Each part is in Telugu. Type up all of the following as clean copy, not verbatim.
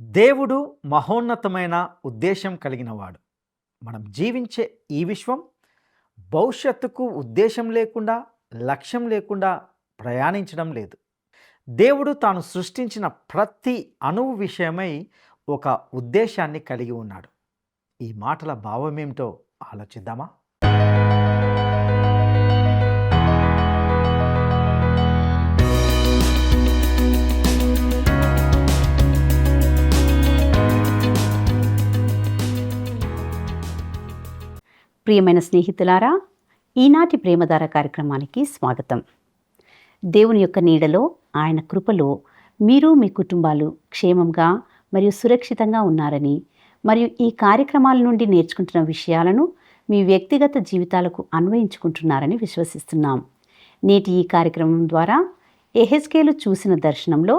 దేవుడు మహోన్నతమైన ఉద్దేశం కలిగినవాడు. మనం జీవించే ఈ విశ్వం భవిష్యత్తుకు ఉద్దేశం లేకుండా, లక్ష్యం లేకుండా ప్రయాణించడం లేదు. దేవుడు తాను సృష్టించిన ప్రతి అణువు విషయమై ఒక ఉద్దేశాన్ని కలిగి ఉన్నాడు. ఈ మాటల భావమేమిటో ఆలోచిద్దామా? ప్రియమైన స్నేహితులారా, ఈనాటి ప్రేమధార కార్యక్రమానికి స్వాగతం. దేవుని యొక్క నీడలో, ఆయన కృపలో మీరు మీ కుటుంబాలు క్షేమంగా మరియు సురక్షితంగా ఉన్నారని, మరియు ఈ కార్యక్రమాల నుండి నేర్చుకుంటున్న విషయాలను మీ వ్యక్తిగత జీవితాలకు అన్వయించుకుంటున్నారని విశ్వసిస్తున్నాం. నేటి ఈ కార్యక్రమం ద్వారా యెహెజ్కేలు చూసిన దర్శనంలో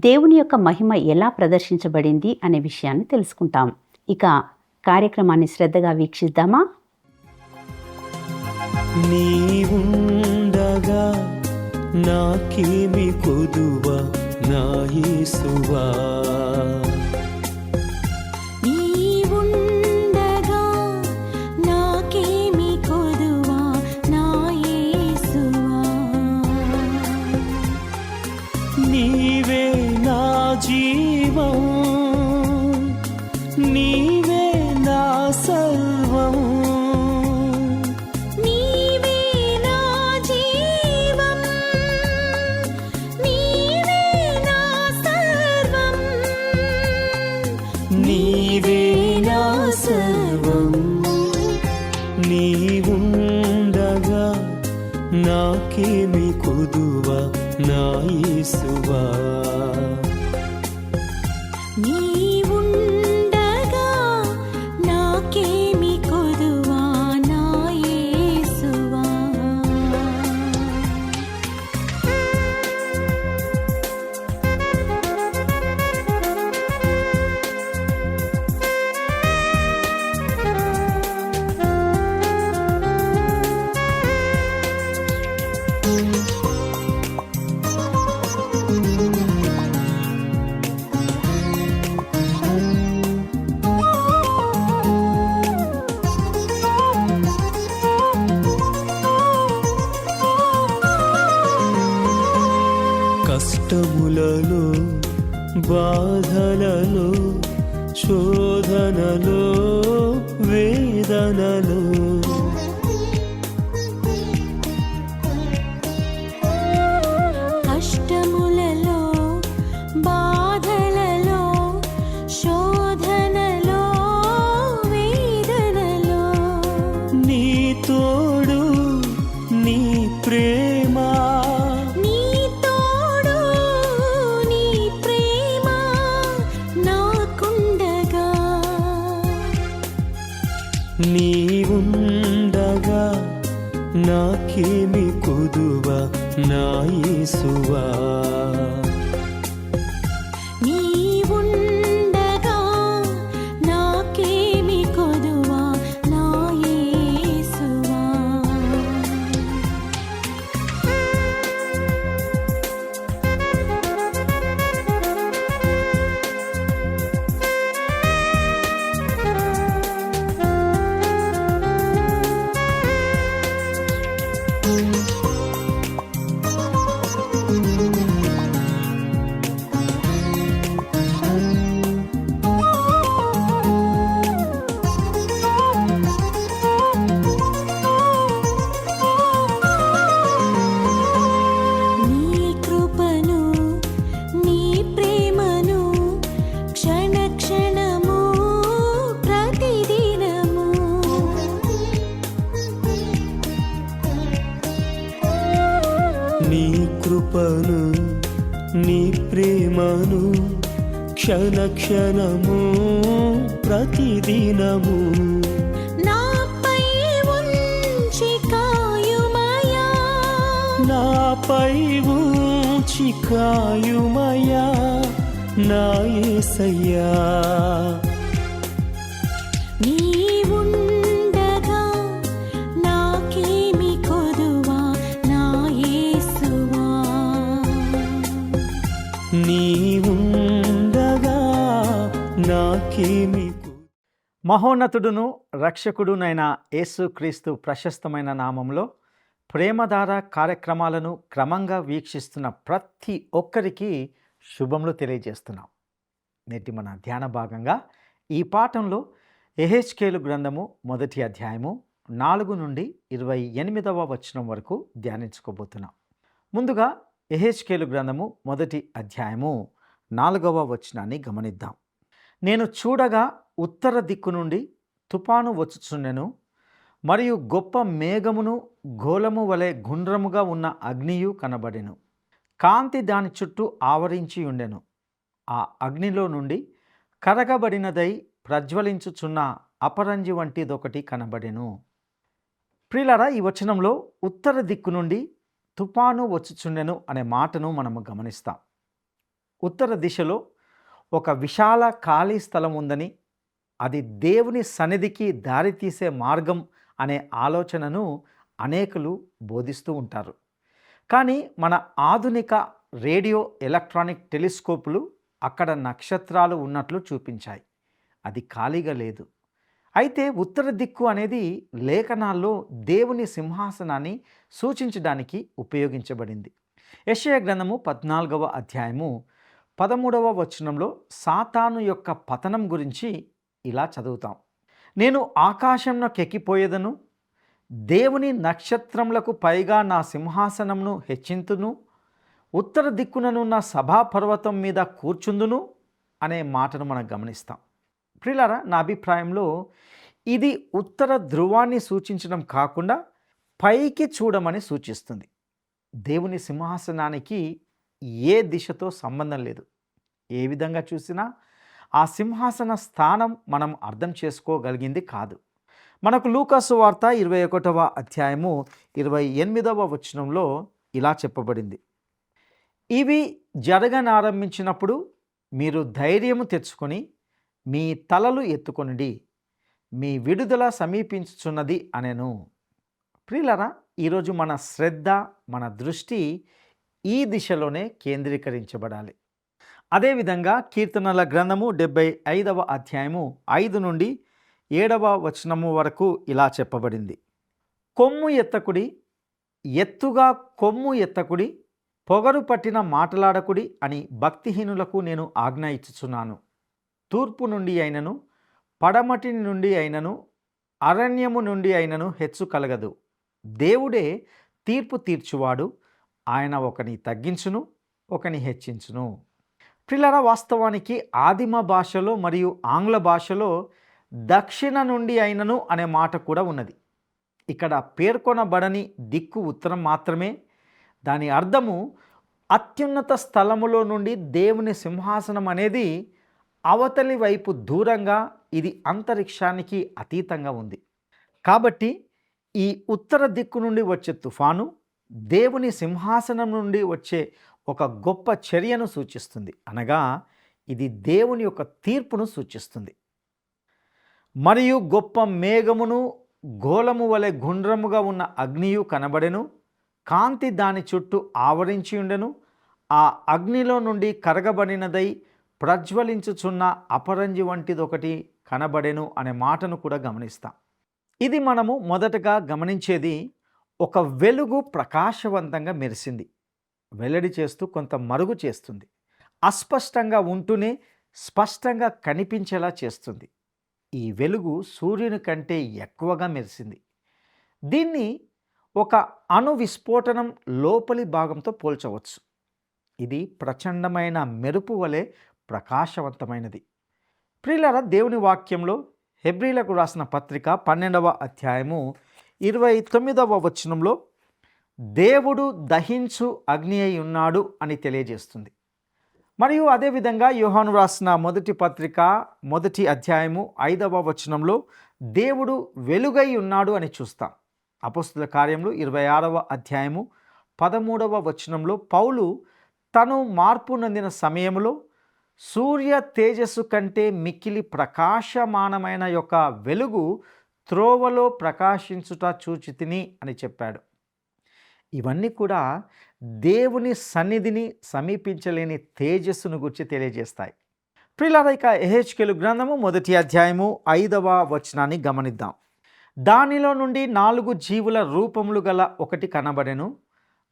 దేవుని యొక్క మహిమ ఎలా ప్రదర్శించబడింది అనే విషయాన్ని తెలుసుకుంటాం. ఇక కార్యక్రమాన్ని శ్రద్ధగా వీక్షిద్దామా? నీవుండగా నాకేమి కొదువ నా యేసువా, నీవుండగా నాకేమి కొదువ నా యేసువా, నీవే నా జీవం, నీవే నా సర్వం, నీవుండగా నాకేమి కొదువ నా యేసువా, నీవుండగా నాకేమి కొదువ నా యేసువా. కష్టములలో, బాధలలో, శోధనలో, వేదనలో, కష్టములలో, బాధలలో, శోధనలో, వేదనలో, నీ తోడు, నీ ప్రేమ, నీ తోడు, నీ ప్రేమ నాకుండగా, నీవుండగా నాకేమి కొదువ నా యేసువా, నీవుండగా నాకేమి కొదువ నా యేసువా. నీ కృపను, నీ ప్రేమను క్షణ క్షణము ప్రతిదినము, నీ కృపను, నీ ప్రేమను క్షణ క్షణము ప్రతిదినము నాపై ఉంచి కాయుమయా, నాపై ఉంచి కాయుమయా నా యేసయ్యా, నీవుండగా నాకేమి కొదువ నా యేసువా, నీవుండగా నాకేమి మహోన్నతుడును రక్షకుడునైన యేసుక్రీస్తు ప్రశస్తమైన నామంలో ప్రేమధార కార్యక్రమాలను క్రమంగా వీక్షిస్తున్న ప్రతి ఒక్కరికి శుభములు తెలియజేస్తున్నాం. నేటి మన ధ్యాన భాగంగా ఈ పాఠంలో యెహెజ్కేలు గ్రంథము 1వ అధ్యాయము 4 నుండి 28వ వచనం వరకు ధ్యానించుకోబోతున్నాం. ముందుగా యెహెజ్కేలు గ్రంథము 1వ అధ్యాయము 4వ వచనాన్ని గమనిద్దాం. నేను చూడగా ఉత్తర దిక్కు నుండి తుఫాను వచ్చుచుండెను, మరియు గొప్ప మేఘమును గోళము వలె గుండ్రముగా ఉన్న అగ్నియు కనబడెను. కాంతి దాని చుట్టూ ఆవరించి ఉండెను. ఆ అగ్నిలో నుండి కరగబడినదై ప్రజ్వలించుచున్న అపరంజి వంటిదొకటి కనబడెను. ప్రియులారా, ఈ వచనంలో ఉత్తర దిక్కు నుండి తుఫాను వచ్చుచుండెను అనే మాటను మనము గమనిస్తాం. ఉత్తర దిశలో ఒక విశాల ఖాళీ స్థలం ఉందని, అది దేవుని సన్నిధికి దారితీసే మార్గం అనే ఆలోచనను అనేకులు బోధిస్తూ ఉంటారు. కానీ మన ఆధునిక రేడియో ఎలక్ట్రానిక్ టెలిస్కోపులు అక్కడ నక్షత్రాలు ఉన్నట్లు చూపించాయి. అది ఖాళీగా లేదు. అయితే ఉత్తర దిక్కు అనేది లేఖనాల్లో దేవుని సింహాసనాన్ని సూచించడానికి ఉపయోగించబడింది. యెషయా గ్రంథము 14వ అధ్యాయము 13వ వచనంలో సాతాను యొక్క పతనం గురించి ఇలా చదువుతాం. నేను ఆకాశంలోకెక్కిపోయేదను, దేవుని నక్షత్రములకు పైగా నా సింహాసనమును హెచ్చింతును, ఉత్తర దిక్కుననున్న సభాపర్వతం మీద కూర్చుందును అనే మాటను మనం గమనిస్తాం. ప్రియులారా, నా అభిప్రాయంలో ఇది ఉత్తర ధ్రువాన్ని సూచించడం కాకుండా పైకి చూడమని సూచిస్తుంది. దేవుని సింహాసనానికి ఏ దిశతో సంబంధం లేదు. ఏ విధంగా చూసినా ఆ సింహాసన స్థానం మనం అర్థం చేసుకోగలిగింది కాదు. మనకు లూకాసు వార్త 21వ అధ్యాయము 28వ వచనంలో ఇలా చెప్పబడింది. ఇవి జరగనారంభించినప్పుడు మీరు ధైర్యము తెచ్చుకొని మీ తలలు ఎత్తుకొనిడి, మీ విడుదల సమీపించుచున్నది అనెను. ప్రియులారా, ఈరోజు మన శ్రద్ధ, మన దృష్టి ఈ దిశలోనే కేంద్రీకరించబడాలి. అదేవిధంగా కీర్తనల గ్రంథము 75వ అధ్యాయము 5 నుండి 7వ వచనము వరకు ఇలా చెప్పబడింది. కొమ్ము ఎత్తకుడి, ఎత్తుగా కొమ్ము ఎత్తకుడి, పొగరు పట్టిన మాటలాడకుడి అని భక్తిహీనులకు నేను ఆజ్ఞ ఇచ్చుచున్నాను. తూర్పు నుండి అయినను, పడమటి నుండి అయినను, అరణ్యము నుండి అయినను హెచ్చు కలగదు. దేవుడే తీర్పు తీర్చువాడు. ఆయన ఒకని తగ్గించును, ఒకని హెచ్చించును. ప్రియులారా, వాస్తవానికి ఆదిమ భాషలో మరియు ఆంగ్ల భాషలో దక్షిణ నుండి అయినను అనే మాట కూడా ఉన్నది. ఇక్కడ పేర్కొనబడని దిక్కు ఉత్తరం మాత్రమే. దాని అర్థము అత్యున్నత స్థలములో నుండి దేవుని సింహాసనం అనేది అవతలి వైపు దూరంగా, ఇది అంతరిక్షానికి అతీతంగా ఉంది. కాబట్టి ఈ ఉత్తర దిక్కు నుండి వచ్చే తుఫాను దేవుని సింహాసనం నుండి వచ్చే ఒక గొప్ప చర్యను సూచిస్తుంది. అనగా ఇది దేవుని యొక్క తీర్పును సూచిస్తుంది. మరియు గొప్ప మేఘమును గోళము వలె గుండ్రముగా ఉన్న అగ్నియు కనబడెను. కాంతి దాని చుట్టూ ఆవరించి ఉండెను. ఆ అగ్నిలో నుండి కరగబడినదై ప్రజ్వలించుచున్న అపరంజి వంటిదొకటి కనబడెను అనే మాటను కూడా గమనిస్తాం. ఇది మనము మొదటగా గమనించేది, ఒక వెలుగు ప్రకాశవంతంగా మెరిసింది, వెల్లడి చేస్తూ కొంత మరుగు చేస్తుంది. అస్పష్టంగా ఉంటూనే స్పష్టంగా కనిపించేలా చేస్తుంది. ఈ వెలుగు సూర్యుని కంటే ఎక్కువగా మెరిసింది. దీన్ని ఒక అణు విస్ఫోటనం లోపలి భాగంతో పోల్చవచ్చు. ఇది ప్రచండమైన మెరుపు వలె ప్రకాశవంతమైనది. ప్రియులారా, దేవుని వాక్యంలో హెబ్రీలకు రాసిన పత్రిక 12వ అధ్యాయము 29వ వచనంలో దేవుడు దహించు అగ్ని అయి ఉన్నాడు అని తెలియజేస్తుంది. మరియు అదేవిధంగా యోహాను రాసిన మొదటి పత్రిక 1వ అధ్యాయము 5వ వచనంలో దేవుడు వెలుగై ఉన్నాడు అని చూస్తాం. అపొస్తలుల కార్యములు 26వ అధ్యాయము 13వ వచనంలో పౌలు తను మార్పు నొందిన సమయంలో సూర్య తేజస్సు కంటే మిక్కిలి ప్రకాశమానమైన యొక్క వెలుగు త్రోవలో ప్రకాశించుట చూచితిని అని చెప్పాడు. ఇవన్నీ కూడా దేవుని సన్నిధిని సమీపించలేని తేజస్సును గురించి తెలియజేస్తాయి. ప్రియులారా, ఇక యెహెజ్కేలు గ్రంథము 1వ అధ్యాయము 5వ వచనాన్ని గమనిద్దాం. దానిలో నుండి 4 జీవుల రూపములు గల ఒకటి కనబడెను,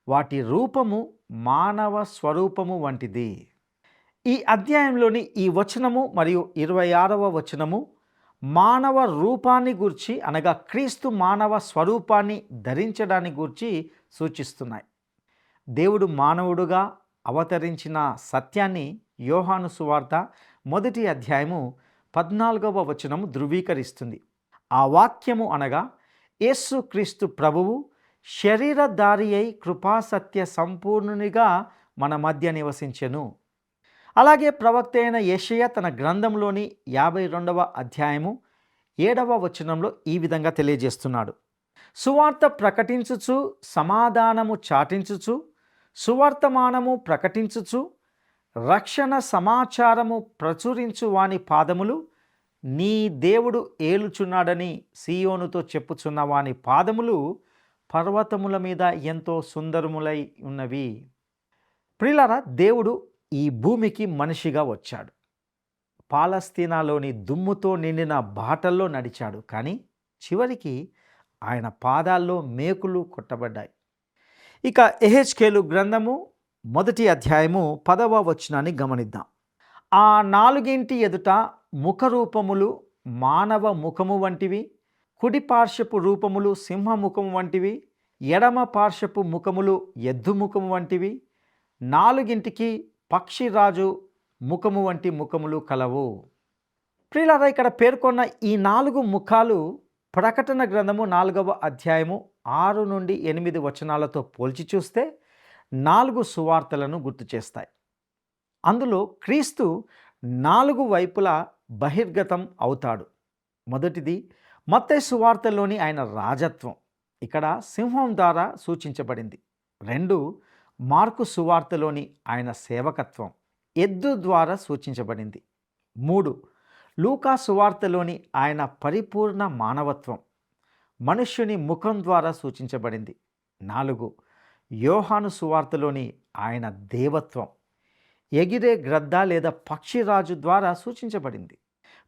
వాటి రూపము మానవ స్వరూపము వంటిది. ఈ అధ్యాయంలోని ఈ వచనము మరియు 26వ వచనము మానవ రూపాన్ని గూర్చి, అనగా క్రీస్తు మానవ స్వరూపాన్ని ధరించడాన్ని గూర్చి సూచిస్తున్నాయి. దేవుడు మానవుడుగా అవతరించిన సత్యాన్ని యోహాను సువార్త 1వ అధ్యాయము 14వ వచనము ధృవీకరిస్తుంది. ఆ వాక్యము అనగా యేసు క్రీస్తు ప్రభువు శరీరధారి అయి కృపాసత్య సంపూర్ణునిగా మన మధ్య నివసించెను. అలాగే ప్రవక్త అయిన యెషయా తన గ్రంథంలోని 52వ అధ్యాయము 7వ వచనంలో ఈ విధంగా తెలియజేస్తున్నాడు. సువార్త ప్రకటించుచు, సమాధానము చాటించుచు, సువర్తమానము ప్రకటించుచు, రక్షణ సమాచారము ప్రచురించు వాని పాదములు, నీ దేవుడు ఏలుచున్నాడని సీయోనుతో చెప్పుచున్న వాని పాదములు పర్వతముల మీద ఎంతో సుందరములై ఉన్నవి. ప్రియులారా, దేవుడు ఈ భూమికి మనిషిగా వచ్చాడు. పాలస్తీనాలోని దుమ్ముతో నిండిన బాటల్లో నడిచాడు. కానీ చివరికి ఆయన పాదాల్లో మేకులు కొట్టబడ్డాయి. ఇక యెహెజ్కేలు గ్రంథము 1వ అధ్యాయము 10వ వచనాన్ని గమనిద్దాం. ఆ 4 ఎదుట ముఖరూపములు మానవ ముఖము వంటివి, కుడి పార్శ్వపు రూపములు సింహముఖము వంటివి, ఎడమ పార్శ్వపు ముఖములు ఎద్దు ముఖము వంటివి, 4 పక్షిరాజు ముఖము వంటి ముఖములు కలవు. ప్రియులారా, ఇక్కడ పేర్కొన్న ఈ 4 ముఖాలు ప్రకటన గ్రంథము 4వ అధ్యాయము 6 నుండి 8 వచనాలతో పోల్చి చూస్తే 4 సువార్తలను గుర్తు చేస్తాయి. అందులో క్రీస్తు 4 వైపులా బహిర్గతం అవుతాడు. మొదటిది మత్తయి సువార్తలోని ఆయన రాజత్వం, ఇక్కడ సింహం ద్వారా సూచించబడింది. 2 మార్కు సువార్తలోని ఆయన సేవకత్వం, ఎద్దు ద్వారా సూచించబడింది. 3 లూకా సువార్తలోని ఆయన పరిపూర్ణ మానవత్వం, మనుష్యుని ముఖం ద్వారా సూచించబడింది. 4 యోహాను సువార్తలోని ఆయన దేవత్వం, ఎగిరే గ్రద్ద లేదా పక్షిరాజు ద్వారా సూచించబడింది.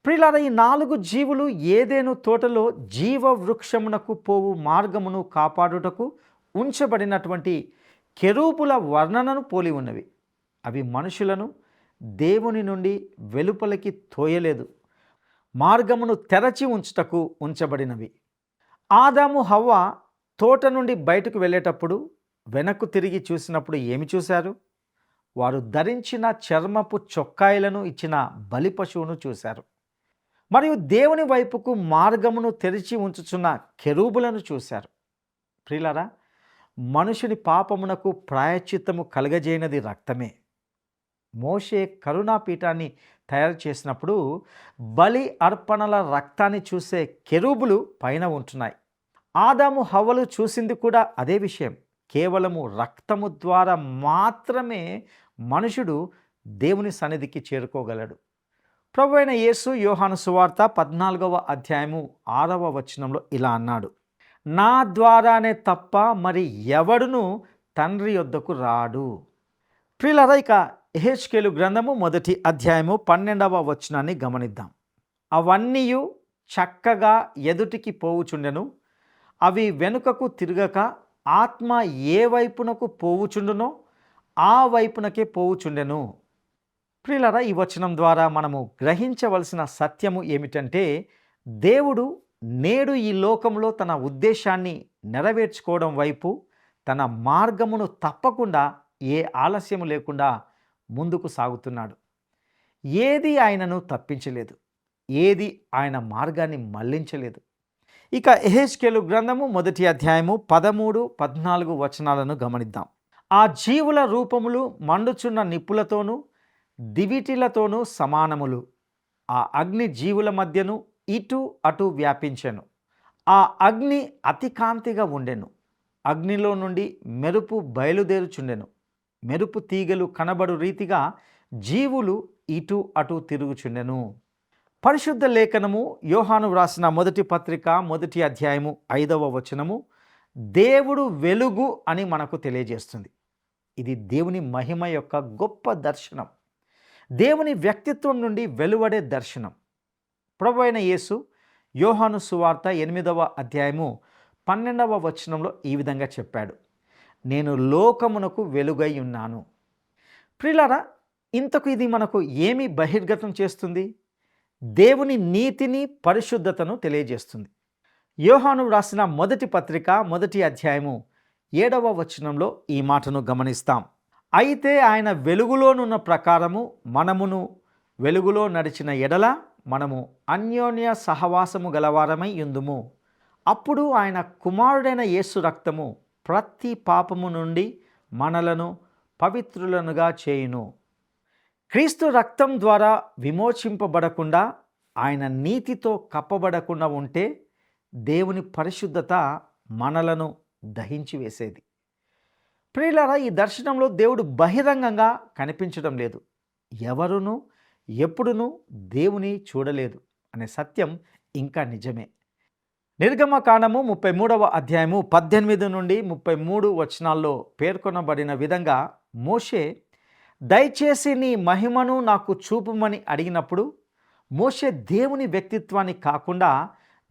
ప్రియులారా, ఈ 4 జీవులు ఏదెను తోటలో జీవ వృక్షమునకు పోవు మార్గమును కాపాడుటకు ఉంచబడినటువంటి కెరూబుల వర్ణనను పోలి ఉన్నవి. అవి మనుషులను దేవుని నుండి వెలుపలికి తోయలేదు, మార్గమును తెరచి ఉంచుటకు ఉంచబడినవి. ఆదాము హవ్వ తోట నుండి బయటకు వెళ్ళేటప్పుడు వెనక్కు తిరిగి చూసినప్పుడు ఏమి చూశారు? వారు ధరించిన చర్మపు చొక్కాయలను ఇచ్చిన బలి పశువును చూశారు. మరియు దేవుని వైపుకు మార్గమును తెరిచి ఉంచుచున్న కెరూబులను చూశారు. ప్రియులారా, మనుషుని పాపమునకు ప్రాయశ్చిత్తము కలగజేయనది రక్తమే. మోషే కరుణాపీఠాన్ని తయారు చేసినప్పుడు బలి అర్పణల రక్తాన్ని చూసే కెరూబులు పైన ఉంటున్నాయి. ఆదాము హవ్వలు చూసింది కూడా అదే విషయం. కేవలము రక్తము ద్వారా మాత్రమే మనుషుడు దేవుని సన్నిధికి చేరుకోగలడు. ప్రభువైన యేసు యోహాను సువార్త 14వ అధ్యాయము 6వ వచనంలో ఇలా అన్నాడు, నా ద్వారానే తప్ప మరి ఎవడును తండ్రి యొద్దకు రాడు. ప్రియులారా, ఇక యెహెజ్కేలు గ్రంథము 1వ అధ్యాయము 12వ వచనాన్ని గమనిద్దాం. అవన్నీయు చక్కగా ఎదుటికి పోవుచుండెను, అవి వెనుకకు తిరగక ఆత్మ ఏ వైపునకు పోవుచుండునో ఆ వైపునకే పోవుచుండెను. ప్రియులారా, ఈ వచనం ద్వారా మనము గ్రహించవలసిన సత్యము ఏమిటంటే, దేవుడు నేడు ఈ లోకంలో తన ఉద్దేశాన్ని నెరవేర్చుకోవడం వైపు తన మార్గమును తప్పకుండా ఏ ఆలస్యము లేకుండా ముందుకు సాగుతున్నాడు. ఏది ఆయనను తప్పించలేదు, ఏది ఆయన మార్గాన్ని మళ్లించలేదు. ఇక యెహెజ్కేలు గ్రంథము 1వ అధ్యాయము 13, 14 వచనాలను గమనిద్దాం. ఆ జీవుల రూపములు మండుచున్న నిప్పులతోనూ దివిటీలతోనూ సమానములు. ఆ అగ్ని జీవుల మధ్యను ఇటు అటు వ్యాపించెను. ఆ అగ్ని అతి కాంతిగా ఉండెను. అగ్నిలో నుండి మెరుపు బయలుదేరుచుండెను. మెరుపు తీగలు కనబడు రీతిగా జీవులు ఇటు అటు తిరుగుచుండెను. పరిశుద్ధ లేఖనము యోహాను వ్రాసిన 1వ పత్రిక 1వ అధ్యాయము 5వ వచనము దేవుడు వెలుగు అని మనకు తెలియజేస్తుంది. ఇది దేవుని మహిమ యొక్క గొప్ప దర్శనం. దేవుని వ్యక్తిత్వం నుండి వెలువడే దర్శనం. ప్రభు అయిన యేసు యోహాను సువార్త 8వ అధ్యాయము 12వ వచనంలో ఈ విధంగా చెప్పాడు, నేను లోకమునకు వెలుగై ఉన్నాను. ప్రియులారా, ఇంతకు ఇది మనకు ఏమి బహిర్గతం చేస్తుంది? దేవుని నీతిని, పరిశుద్ధతను తెలియజేస్తుంది. యోహాను వ్రాసిన మొదటి పత్రిక 1వ అధ్యాయము 7వ వచనంలో ఈ మాటను గమనిస్తాం. అయితే ఆయన వెలుగులోనున్న ప్రకారము మనమును వెలుగులో నడిచిన ఎడల మనము అన్యోన్య సహవాసము గలవారమై యుందుము. అప్పుడు ఆయన కుమారుడైన యేసు రక్తము ప్రతి పాపము నుండి మనలను పవిత్రులనుగా చేయును. క్రీస్తు రక్తం ద్వారా విమోచింపబడకుండా, ఆయన నీతితో కప్పబడకుండా ఉంటే దేవుని పరిశుద్ధత మనలను దహించి వేసేది. ప్రియులారా, ఈ దర్శనంలో దేవుడు బహిరంగంగా కనిపించడం లేదు. ఎవరునూ ఎప్పుడునూ దేవుని చూడలేదు అనే సత్యం ఇంకా నిజమే. నిర్గమకాండము 33వ అధ్యాయము 18 నుండి 33 వచనాల్లో పేర్కొనబడిన విధంగా మోషే దయచేసి నీ మహిమను నాకు చూపుమని అడిగినప్పుడు మోషే దేవుని వ్యక్తిత్వాన్ని కాకుండా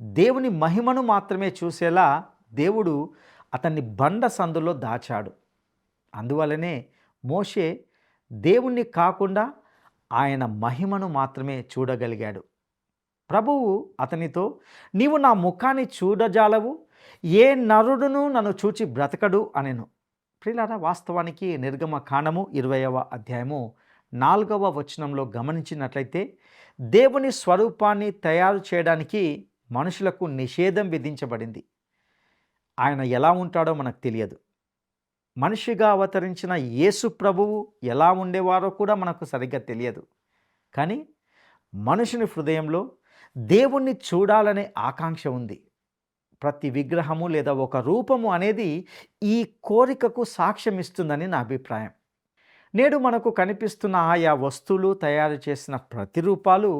దేవుని మహిమను మాత్రమే చూసేలా దేవుడు అతన్ని బండ సందులో దాచాడు. అందువలనే మోషే దేవుణ్ణి కాకుండా ఆయన మహిమను మాత్రమే చూడగలిగాడు. ప్రభువు అతనితో, నీవు నా ముఖాన్ని చూడజాలవు, ఏ నరుడును నన్ను చూచి బ్రతకడు అనెను. ప్రియులారా, వాస్తవానికి నిర్గమకాండము 20వ అధ్యాయము 4వ వచనంలో గమనించినట్లయితే దేవుని స్వరూపాన్ని తయారు చేయడానికి మనుషులకు నిషేధం విధించబడింది. ఆయన ఎలా ఉంటాడో మనకు తెలియదు. మనిషిగా అవతరించిన యేసు ప్రభువు ఎలా ఉండేవారో కూడా మనకు సరిగ్గా తెలియదు. కానీ మనుషుని హృదయంలో దేవుణ్ణి చూడాలనే ఆకాంక్ష ఉంది. ప్రతి విగ్రహము లేదా ఒక రూపము అనేది ఈ కోరికకు సాక్ష్యం ఇస్తుందని నా అభిప్రాయం. నేడు మనకు కనిపిస్తున్న ఆయా వస్తువులు, తయారు చేసిన ప్రతిరూపాలు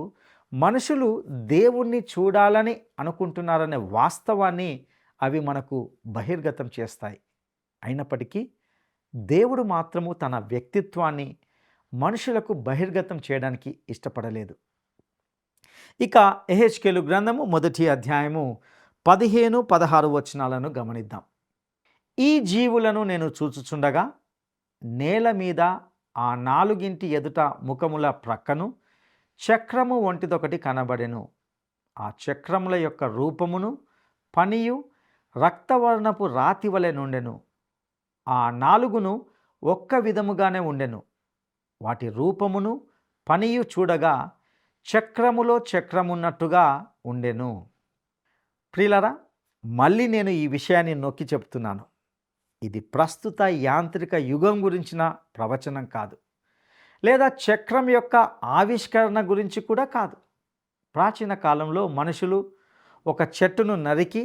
మనుషులు దేవుణ్ణి చూడాలని అనుకుంటున్నారనే వాస్తవాన్ని అవి మనకు బహిర్గతం చేస్తాయి. అయినప్పటికీ దేవుడు మాత్రము తన వ్యక్తిత్వాన్ని మనుషులకు బహిర్గతం చేయడానికి ఇష్టపడలేదు. ఇక యెహెజ్కేలు గ్రంథము 1వ అధ్యాయము 15, 16 వచనాలను గమనిద్దాం. ఈ జీవులను నేను చూచుచుండగా నేల మీద ఆ 4 ఎదుట ముఖముల ప్రక్కను చక్రము వంటిదొకటి కనబడెను. ఆ చక్రముల యొక్క రూపమును పనియు రక్తవర్ణపు రాతి వలె నుండెను. ఆ 4 ఒక్క విధముగానే ఉండెను. వాటి రూపమును పనియు చూడగా చక్రములో చక్రమున్నట్టుగా ఉండెను. ప్రియులారా, మళ్ళీ నేను ఈ విషయాన్ని నొక్కి చెప్తున్నాను. ఇది ప్రస్తుత యాంత్రిక యుగం గురించిన ప్రవచనం కాదు, లేదా చక్రం యొక్క ఆవిష్కరణ గురించి కూడా కాదు. ప్రాచీన కాలంలో మనుషులు ఒక చెట్టును నరికి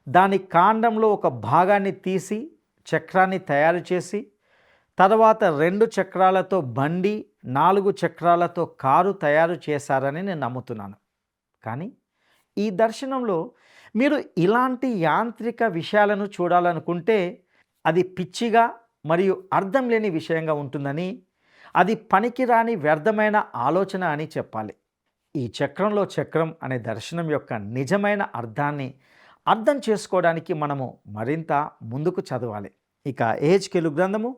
దాని కాండంలో ఒక భాగాన్ని తీసి చక్రాన్ని తయారు చేసి తర్వాత 2 చక్రాలతో బండి, 4 చక్రాలతో కారు తయారు చేశారని నేను నమ్ముతున్నాను. కానీ ఈ దర్శనంలో మీరు ఇలాంటి యాంత్రిక విషయాలను చూడాలనుకుంటే అది పిచ్చిగా మరియు అర్థం లేని విషయంగా ఉంటుందని, అది పనికిరాని వ్యర్థమైన ఆలోచన అని చెప్పాలి. ఈ చక్రంలో చక్రం అనే దర్శనం యొక్క నిజమైన అర్థాన్ని అర్థం చేసుకోవడానికి మనము మరింత ముందుకు చదవాలి. ఇక యెహెజ్కేలు గ్రంథము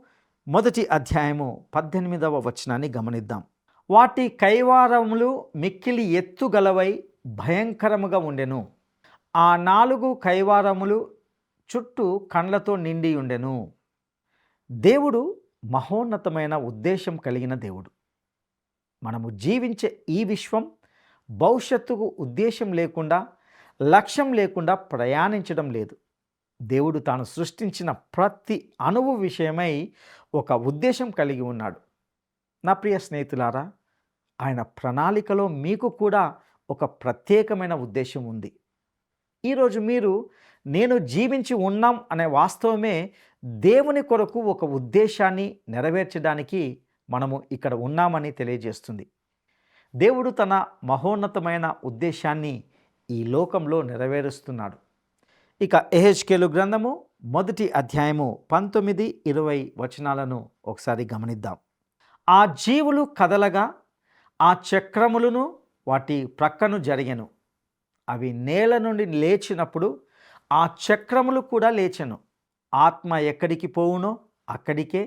1వ అధ్యాయము 18వ వచనాన్ని గమనిద్దాం. వాటి కైవారములు మిక్కిలి ఎత్తుగలవై భయంకరముగా ఉండెను. ఆ 4 కైవారములు చుట్టూ కండ్లతో నిండి ఉండెను. దేవుడు మహోన్నతమైన ఉద్దేశం కలిగిన దేవుడు. మనము జీవించే ఈ విశ్వం భవిష్యత్తుకు ఉద్దేశం లేకుండా, లక్ష్యం లేకుండా ప్రయాణించడం లేదు. దేవుడు తాను సృష్టించిన ప్రతి అణువు విషయమై ఒక ఉద్దేశం కలిగి ఉన్నాడు. నా ప్రియ స్నేహితులారా, ఆయన ప్రణాళికలో మీకు కూడా ఒక ప్రత్యేకమైన ఉద్దేశం ఉంది. ఈరోజు మీరు నేను జీవించి ఉన్నాం అనే వాస్తవమే దేవుని కొరకు ఒక ఉద్దేశాన్ని నెరవేర్చడానికి మనము ఇక్కడ ఉన్నామని తెలియజేస్తుంది. దేవుడు తన మహోన్నతమైన ఉద్దేశాన్ని ఈ లోకంలో నెరవేరుస్తున్నాడు. ఇక యెహెజ్కేలు గ్రంథము 1వ అధ్యాయము 19, 20 వచనాలను ఒకసారి గమనిద్దాం. ఆ జీవులు కదలగా ఆ చక్రములను వాటి ప్రక్కను జరిగెను. అవి నేల నుండి లేచినప్పుడు ఆ చక్రములు కూడా లేచెను. ఆత్మ ఎక్కడికి పోవునో అక్కడికే,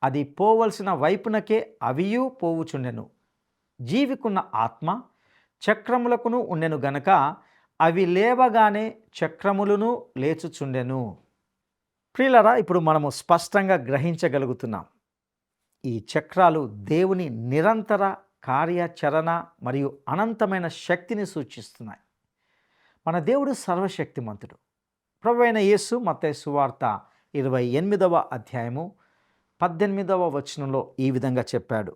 అది పోవలసిన వైపునకే అవియూ పోవుచుండెను. జీవికున్న ఆత్మ చక్రములకును ఉండెను గనక అవి లేవగానే చక్రములను లేచుచుండెను. ప్రియులరా, ఇప్పుడు మనము స్పష్టంగా గ్రహించగలుగుతున్నాం. ఈ చక్రాలు దేవుని నిరంతర కార్యాచరణ మరియు అనంతమైన శక్తిని సూచిస్తున్నాయి. మన దేవుడు సర్వశక్తిమంతుడు. ప్రభువైన యేసు మత్తయి సువార్త 28వ అధ్యాయము 18వ వచనంలో ఈ విధంగా చెప్పాడు,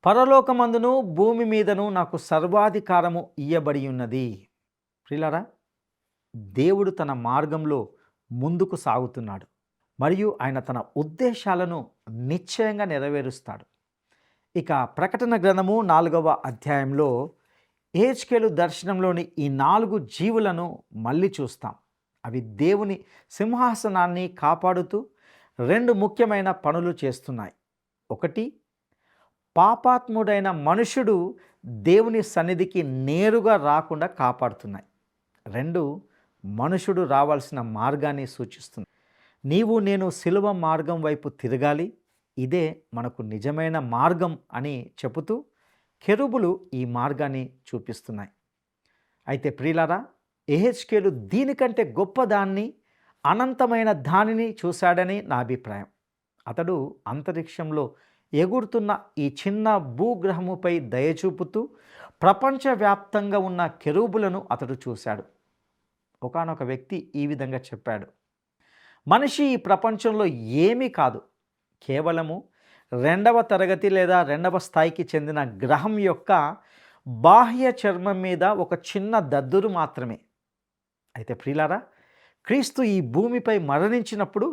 పరలోకమందును భూమి మీదను నాకు సర్వాధికారము ఇయ్యబడి ఉన్నది. ప్రియులారా, దేవుడు తన మార్గంలో ముందుకు సాగుతున్నాడు మరియు ఆయన తన ఉద్దేశాలను నిశ్చయంగా నెరవేరుస్తాడు. ఇక ప్రకటన గ్రంథము 4వ అధ్యాయంలో యెహెజ్కేలు దర్శనంలోని ఈ 4 జీవులను మళ్ళీ చూస్తాం. అవి దేవుని సింహాసనాన్ని కాపాడుతూ 2 ముఖ్యమైన పనులు చేస్తున్నాయి. ఒకటి, పాపాత్ముడైన మనుషుడు దేవుని సన్నిధికి నేరుగా రాకుండా కాపాడుతున్నాయి. 2, మనుషుడు రావాల్సిన మార్గాన్ని సూచిస్తుంది. నీవు నేను సిలువ మార్గం వైపు తిరగాలి, ఇదే మనకు నిజమైన మార్గం అని చెబుతూ కెరూబులు ఈ మార్గాన్ని చూపిస్తున్నాయి. అయితే ప్రియులారా, యెహెజ్కేలు దీనికంటే గొప్పదాన్ని, అనంతమైన దానిని చూశాడని నా అభిప్రాయం. అతడు అంతరిక్షంలో ఎగురుతున్న ఈ చిన్న భూగ్రహముపై దయచూపుతూ ప్రపంచవ్యాప్తంగా ఉన్న కెరూబులను అతడు చూశాడు. ఒకానొక వ్యక్తి ఈ విధంగా చెప్పాడు, మనిషి ఈ ప్రపంచంలో ఏమీ కాదు, కేవలము 2వ తరగతి లేదా 2వ స్థాయికి చెందిన గ్రహం యొక్క బాహ్య చర్మం మీద ఒక చిన్న దద్దురు మాత్రమే. అయితే ప్రియులారా, క్రీస్తు ఈ భూమిపై మరణించినప్పుడు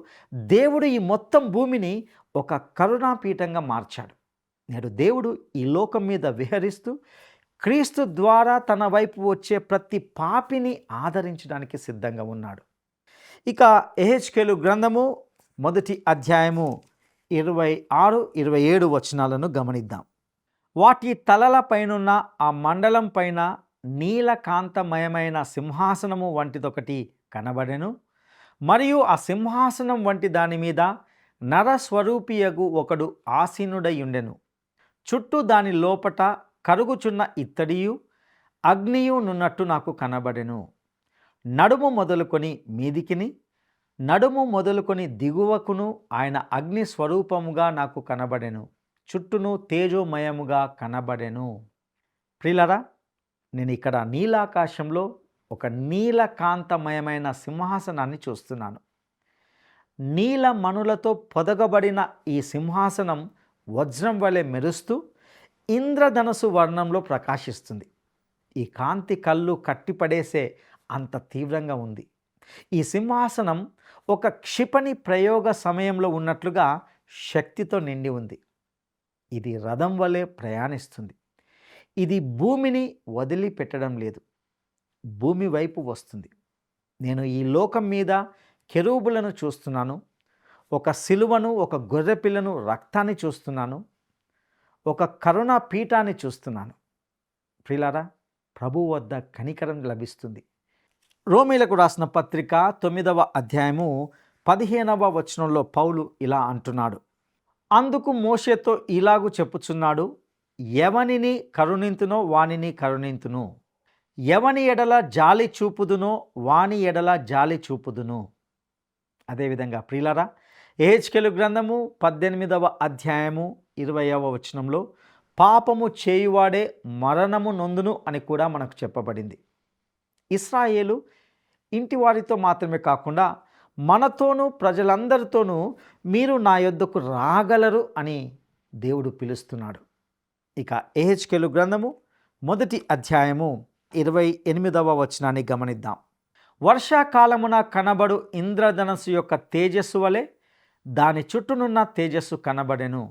దేవుడు ఈ మొత్తం భూమిని ఒక కరుణాపీఠంగా మార్చాడు. నేడు దేవుడు ఈ లోకం మీద విహరిస్తూ క్రీస్తు ద్వారా తన వైపు వచ్చే ప్రతి పాపిని ఆదరించడానికి సిద్ధంగా ఉన్నాడు. ఇక యెహెజ్కేలు గ్రంథము 1వ అధ్యాయము 26, 27 వచనాలను గమనిద్దాం. వాటి తలల పైనున్న ఆ మండలం పైన నీలకాంతమయమైన సింహాసనము వంటిదొకటి కనబడెను. మరియు ఆ సింహాసనం వంటి దాని మీద నరస్వరూపియగు ఒకడు ఆసీనుడై ఉండెను. చుట్టూ దాని లోపట కరుగుచున్న ఇత్తడియు అగ్నియు నున్నట్టు నాకు కనబడెను. నడుము మొదలుకొని మీదికిని, నడుము మొదలుకొని దిగువకును ఆయన అగ్ని స్వరూపముగా నాకు కనబడెను. చుట్టూను తేజోమయముగా కనబడెను. ప్రియులారా, నేను ఇక్కడ నీలాకాశంలో ఒక నీలకాంతమయమైన సింహాసనాన్ని చూస్తున్నాను. నీల మణులతో పొదగబడిన ఈ సింహాసనం వజ్రం వలె మెరుస్తూ ఇంద్రధనసు వర్ణంలో ప్రకాశిస్తుంది. ఈ కాంతి కళ్ళు కట్టిపడేసే అంత తీవ్రంగా ఉంది. ఈ సింహాసనం ఒక క్షిపణి ప్రయోగ సమయంలో ఉన్నట్లుగా శక్తితో నిండి ఉంది. ఇది రథం వలె ప్రయాణిస్తుంది. ఇది భూమిని వదిలిపెట్టడం లేదు, భూమి వైపు వస్తుంది. నేను ఈ లోకం మీద కెరూబులను చూస్తున్నాను, ఒక సిలువను, ఒక గొర్రెపిల్లను, రక్తాన్ని చూస్తున్నాను, ఒక కరుణా పీఠాన్ని చూస్తున్నాను. ప్రియులారా, ప్రభువు వద్ద కనికరం లభిస్తుంది. రోమీలకు రాసిన పత్రిక 9వ అధ్యాయము 15వ వచనంలో పౌలు ఇలా అంటున్నాడు, అందుకు మోషేతో ఇలాగు చెప్పుచున్నాడు, ఎవనిని కరుణింతునో వానిని కరుణింతును, ఎవని ఎడల జాలి చూపుదునో వాని ఎడల జాలి చూపుదును. అదేవిధంగా ప్రియులారా, యెహెజ్కేలు గ్రంథము 18వ అధ్యాయము 20వ వచనంలో పాపము చేయువాడే మరణము నొందును అని కూడా మనకు చెప్పబడింది. ఇశ్రాయేలు ఇంటి వారితో మాత్రమే కాకుండా మనతోనూ ప్రజలందరితోనూ మీరు నా యొద్దకు రాగలరు అని దేవుడు పిలుస్తున్నాడు. ఇక యెహెజ్కేలు గ్రంథము 1వ అధ్యాయము 28వ వచనాన్ని గమనిద్దాం. వర్షాకాలమున కనబడు ఇంద్రధనస్సు యొక్క తేజస్సు వలె దాని చుట్టూనున్న తేజస్సు కనబడెను.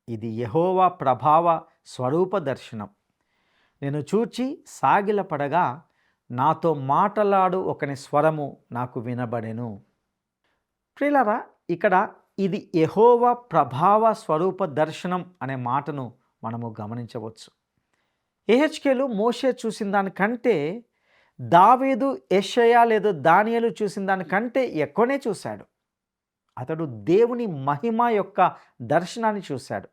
ఇది యెహోవా ప్రభావ స్వరూప దర్శనం. నేను చూచి సాగిలపడగా నాతో మాటలాడు ఒకని స్వరము నాకు వినబడెను. ప్రియులారా, ఇక్కడ ఇది యెహోవా ప్రభావ స్వరూప దర్శనం అనే మాటను మనము గమనించవచ్చు. యెహెజ్కేలు మోషే చూసిన దానికంటే దావీదు, యెషయా లేదా దానియేలు చూసిన దానికంటే ఎక్కువనే చూశాడు. అతడు దేవుని మహిమ యొక్క దర్శనాన్ని చూశాడు.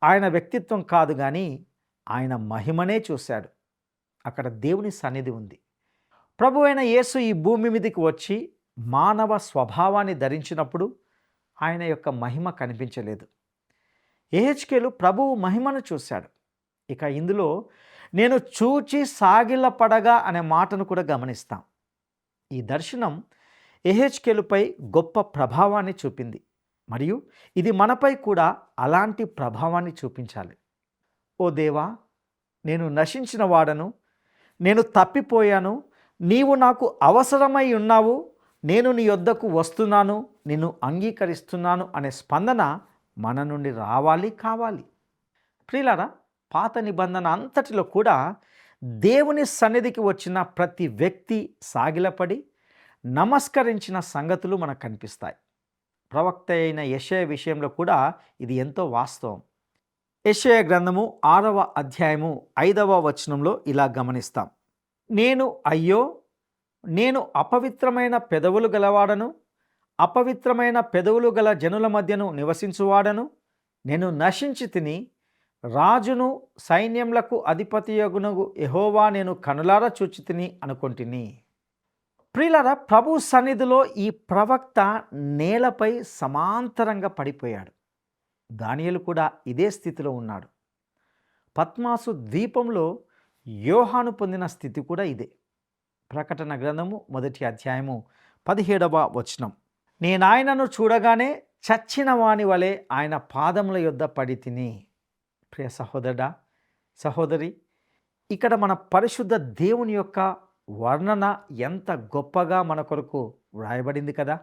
ఆయన వ్యక్తిత్వం కాదు కానీ ఆయన మహిమనే చూశాడు. అక్కడ దేవుని సన్నిధి ఉంది. ప్రభువైన యేసు ఈ భూమి మీదకి వచ్చి మానవ స్వభావాన్ని ధరించినప్పుడు ఆయన యొక్క మహిమ కనిపించలేదు. యెహెజ్కేలు ప్రభువు మహిమను చూశాడు. ఇక ఇందులో నేను చూచి సాగిలపడగా అనే మాటను కూడా గమనిస్తాం. ఈ దర్శనం యెహెజ్కేలుపై గొప్ప ప్రభావాన్ని చూపింది మరియు ఇది మనపై కూడా అలాంటి ప్రభావాన్ని చూపించాలి. ఓ దేవా, నేను నశించిన వాడను, నేను తప్పిపోయాను, నీవు నాకు అవసరమై ఉన్నావు, నేను నీ యొద్దకు వస్తున్నాను, నిన్ను అంగీకరిస్తున్నాను అనే స్పందన మన నుండి రావాలి, కావాలి. ప్రియులారా, పాత నిబంధన అంతటిలో కూడా దేవుని సన్నిధికి వచ్చిన ప్రతి వ్యక్తి సాగిలపడి నమస్కరించిన సంగతులు మనకు కనిపిస్తాయి. ప్రవక్త అయిన యెషయా విషయంలో కూడా ఇది ఎంతో వాస్తవం. యెషయా గ్రంథము 6వ అధ్యాయము 5వ వచనంలో ఇలా గమనిస్తాం. అయ్యో, నేను అపవిత్రమైన పెదవులు గలవాడను, అపవిత్రమైన పెదవులు గల జనుల మధ్యను నివసించువాడను, నేను నశించి తిని, రాజును సైన్యములకు అధిపతియగునగు యెహోవా నేను కనులారా చూచి తిని అనుకొంటిని. ప్రియులారా, ప్రభు సన్నిధిలో ఈ ప్రవక్త నేలపై సమాంతరంగా పడిపోయాడు. దానియేలు కూడా ఇదే స్థితిలో ఉన్నాడు. పద్మాసు ద్వీపంలో యోహాను పొందిన స్థితి కూడా ఇదే. ప్రకటన గ్రంథము 1వ అధ్యాయము 17వ వచనం. నేనాయనను చూడగానే చచ్చిన వాని వలె ఆయన పాదముల యొద్ద పడి తిని. ప్రియ సహోదరుడా, సహోదరి, ఇక్కడ మన పరిశుద్ధ దేవుని యొక్క వర్ణన ఎంత గొప్పగా మన కొరకు వ్రాయబడింది కదా.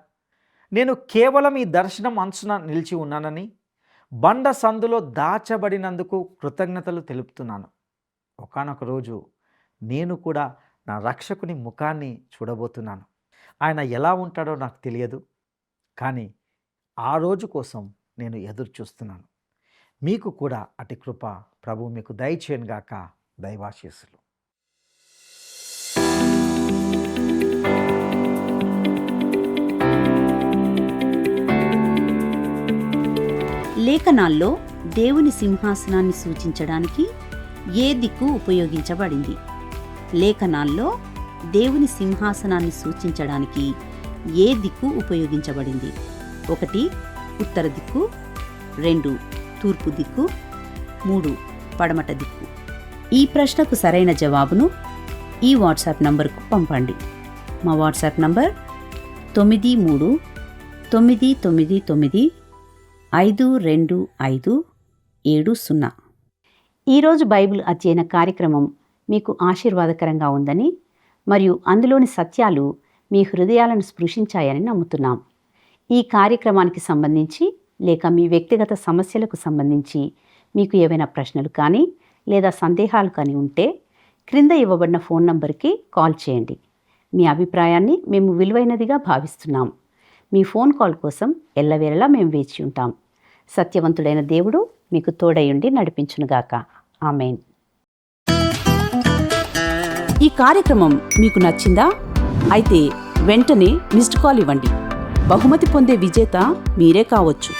నేను కేవలం ఈ దర్శనం అంచున నిలిచి ఉన్నానని, బండ సందులో దాచబడినందుకు కృతజ్ఞతలు తెలుపుతున్నాను. ఒకానొక రోజు నేను కూడా నా రక్షకుని ముఖాన్ని చూడబోతున్నాను. ఆయన ఎలా ఉంటాడో నాకు తెలియదు, కానీ ఆ రోజు కోసం నేను ఎదురు చూస్తున్నాను. మీకు కూడా అటి కృప ప్రభువు మీకు దయచేయనుగాక. దైవాశీస్సులు. లేఖనాల్లో దేవుని సింహాసనాన్ని సూచించడానికి ఏ దిక్కు ఉపయోగించబడింది? లేఖనాల్లో దేవుని సింహాసనాన్ని సూచించడానికి ఏ దిక్కు ఉపయోగించబడింది? 1 ఉత్తర దిక్కు, 2 తూర్పు దిక్కు, 3 పడమట దిక్కు. ఈ ప్రశ్నకు సరైన జవాబును ఈ వాట్సాప్ నంబర్కు పంపండి. మా వాట్సాప్ నంబర్ 9399952570. ఈరోజు బైబిల్ అధ్యయన కార్యక్రమం మీకు ఆశీర్వాదకరంగా ఉందని మరియు అందులోని సత్యాలు మీ హృదయాలను స్పృశించాయని నమ్ముతున్నాం. ఈ కార్యక్రమానికి సంబంధించి లేక మీ వ్యక్తిగత సమస్యలకు సంబంధించి మీకు ఏవైనా ప్రశ్నలు కానీ లేదా సందేహాలు కానీ ఉంటే క్రింద ఇవ్వబడిన ఫోన్ నంబర్కి కాల్ చేయండి. మీ అభిప్రాయాన్ని మేము విలువైనదిగా భావిస్తున్నాం. మీ ఫోన్ కాల్ కోసం ఎల్లవేళలా మేము వేచి ఉంటాం. సత్యవంతుడైన దేవుడు మీకు తోడయుండి నడిపించునుగాక. ఆమేన్. ఈ కార్యక్రమం మీకు నచ్చిందా? అయితే వెంటనే మిస్డ్ కాల్ ఇవ్వండి. బహుమతి పొందే విజేత మీరే కావచ్చు.